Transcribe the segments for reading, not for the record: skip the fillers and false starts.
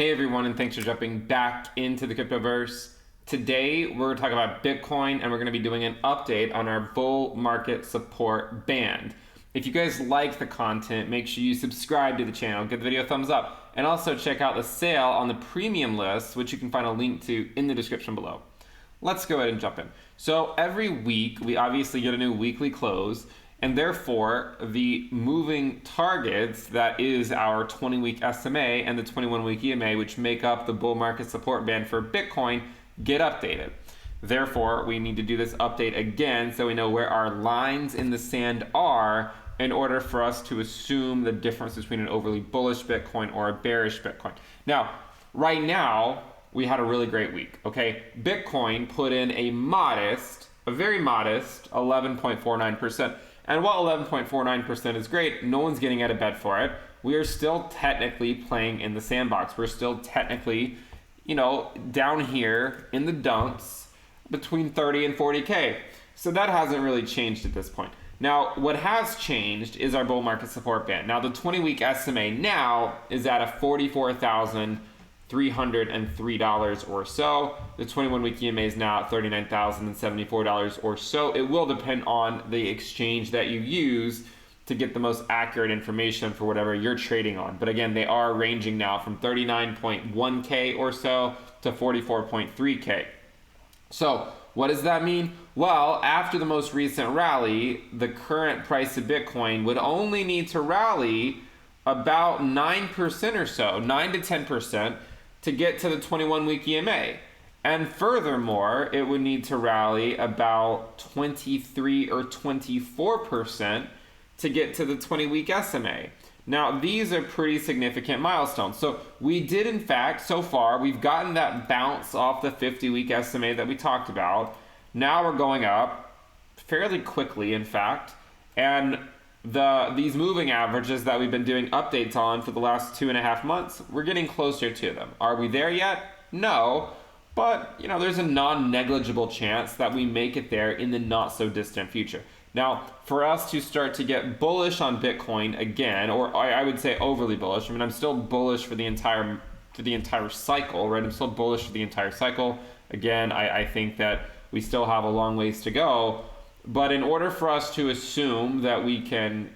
Hey everyone, and thanks for jumping back into the cryptoverse. Today we're going to talk about Bitcoin, and we're going to be doing an update on our bull market support band. If you guys like the content, make sure you subscribe to the channel, give the video a thumbs up, and also check out the sale on the premium list, which you can find a link to in the description below. Let's go ahead and jump in. So every week we obviously get a new weekly close, and therefore the moving targets, that is our 20-week SMA and the 21-week EMA, which make up the bull market support band for Bitcoin, get updated. Therefore, we need to do this update again so we know where our lines in the sand are in order for us to assume the difference between an overly bullish Bitcoin or a bearish Bitcoin. Now, right now, we had a really great week, okay? Bitcoin put in a very modest 11.49%. And while 11.49% is great, no one's getting out of bed for it. We are still technically playing in the sandbox. We're still technically, down here in the dumps between 30 and 40K. So that hasn't really changed at this point. Now, what has changed is our bull market support band. Now, the 20-week SMA now is at a $44,303 or so. The 21-week EMA is now at $39,074 or so. It will depend on the exchange that you use to get the most accurate information for whatever you're trading on. But again, they are ranging now from 39.1K or so to 44.3K. So what does that mean? Well, after the most recent rally, the current price of Bitcoin would only need to rally about 9% or so, 9 to 10%, to get to the 21-week EMA. And furthermore, it would need to rally about 23 or 24% to get to the 20-week SMA. Now, these are pretty significant milestones. So we did, in fact, so far, we've gotten that bounce off the 50-week SMA that we talked about. Now we're going up fairly quickly, in fact, and these moving averages that we've been doing updates on for the last 2.5 months, we're getting closer to them. Are we there yet? No, but there's a non-negligible chance that we make it there in the not so distant future. Now, for us to start to get bullish on Bitcoin again, or I would say overly bullish. I mean, I'm still bullish for the entire cycle, right? I'm still bullish for the entire cycle. Again, I think that we still have a long ways to go. But in order for us to assume that we can,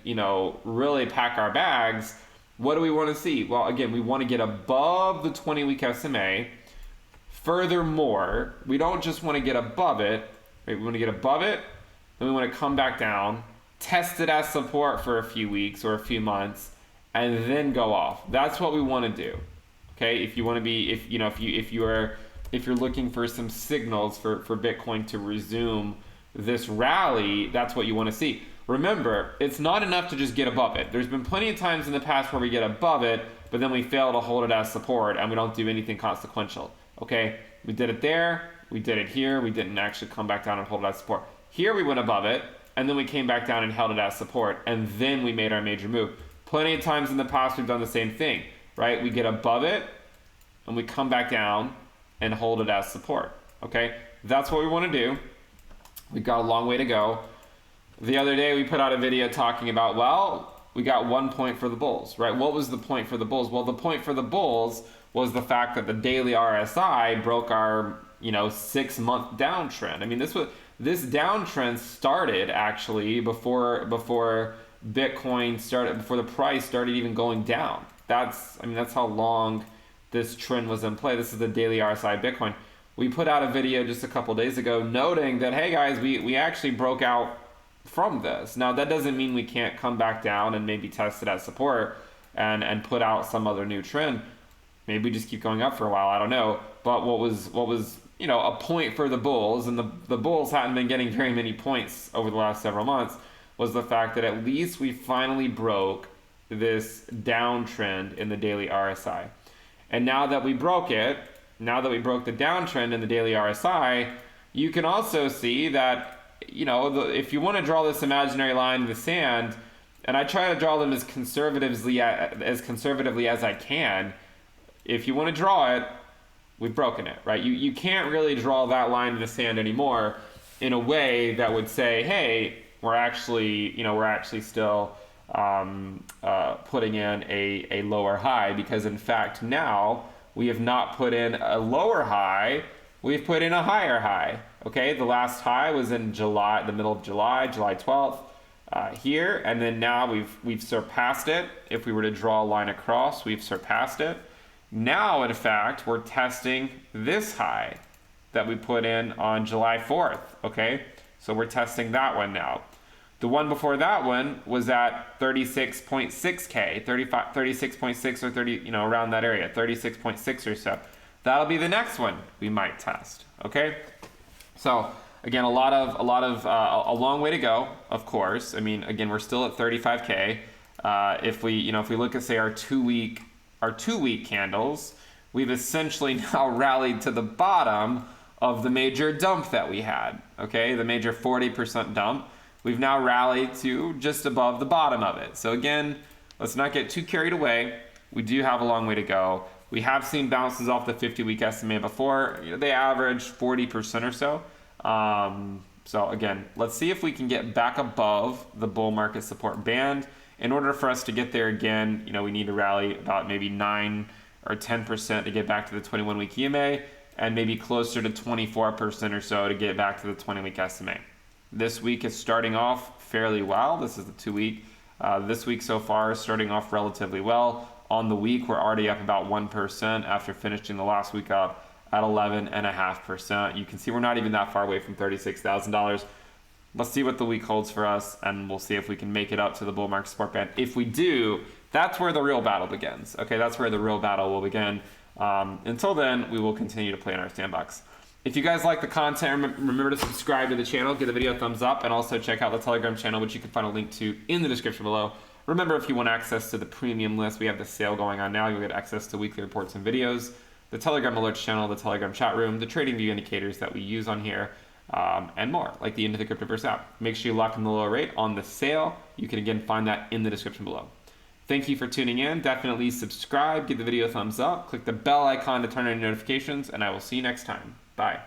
really pack our bags, what do we want to see? Well, again, we want to get above the 20-week SMA. Furthermore, we don't just want to get above it, right? We want to get above it, then we want to come back down, test it as support for a few weeks or a few months, and then go off. That's what we want to do. Okay? If you want to be, if you're looking for some signals for Bitcoin to resume this rally, that's what you want to see. Remember, it's not enough to just get above it. There's been plenty of times in the past where we get above it, but then we fail to hold it as support and we don't do anything consequential. Okay, we did it there, we did it here, we didn't actually come back down and hold it as support. Here we went above it, and then we came back down and held it as support, and then we made our major move. Plenty of times in the past we've done the same thing, right? We get above it, and we come back down and hold it as support. Okay, that's what we want to do. We've got a long way to go. The other day we put out a video talking about, well, we got 1 point for the bulls, right? What was the point for the bulls? Well, the point for the bulls was the fact that the daily RSI broke our 6-month downtrend. I mean, this downtrend started actually before Bitcoin started, before the price started even going down. That's how long this trend was in play. This is the daily RSI Bitcoin. We put out a video just a couple days ago noting that, hey guys, we actually broke out from this. Now, that doesn't mean we can't come back down and maybe test it as support and put out some other new trend. Maybe we just keep going up for a while, I don't know. But what was a point for the bulls, and the bulls hadn't been getting very many points over the last several months, was the fact that at least we finally broke this downtrend in the daily RSI. And now that we broke it, now that we broke the downtrend in the daily RSI, you can also see that, if you want to draw this imaginary line in the sand, and I try to draw them as conservatively as I can, if you want to draw it, we've broken it, right? You can't really draw that line in the sand anymore in a way that would say, hey, we're actually still putting in a lower high, because in fact now we have not put in a lower high, we've put in a higher high. Okay, the last high was in July, the middle of July, July 12th, here, and then now we've surpassed it. If we were to draw a line across, we've surpassed it. Now, in fact, we're testing this high that we put in on July 4th. Okay, so we're testing that one now. The one before that one was at 36.6K, 36.6 or 30, you know, around that area, 36.6 or so. That'll be the next one we might test. Okay, so again, a long way to go, of course. I mean, again, we're still at 35K. If we look at, say, our two week candles, we've essentially now rallied to the bottom of the major dump that we had. Okay, the major 40% dump. We've now rallied to just above the bottom of it. So again, let's not get too carried away. We do have a long way to go. We have seen bounces off the 50-week SMA before. You know, they average 40% or so. So again, let's see if we can get back above the bull market support band. In order for us to get there again, you know, we need to rally about maybe 9 or 10% to get back to the 21-week EMA, and maybe closer to 24% or so to get back to the 20-week SMA. This week is starting off fairly well. This is the 2-week. This week so far is starting off relatively well. On the week, we're already up about 1% after finishing the last week up at 11.5%. You can see we're not even that far away from $36,000. Let's see what the week holds for us, and we'll see if we can make it up to the bull market support band. If we do, that's where the real battle begins. Okay, that's where the real battle will begin. Until then, we will continue to play in our sandbox. If you guys like the content, remember to subscribe to the channel, give the video a thumbs up, and also check out the Telegram channel, which you can find a link to in the description below. Remember, if you want access to the premium list, we have the sale going on now. You'll get access to weekly reports and videos, the Telegram alerts channel, the Telegram chat room, the trading view indicators that we use on here, and more, like the Into the Cryptoverse app. Make sure you lock in the lower rate on the sale. You can, again, find that in the description below. Thank you for tuning in. Definitely subscribe, give the video a thumbs up, click the bell icon to turn on your notifications, and I will see you next time. Bye.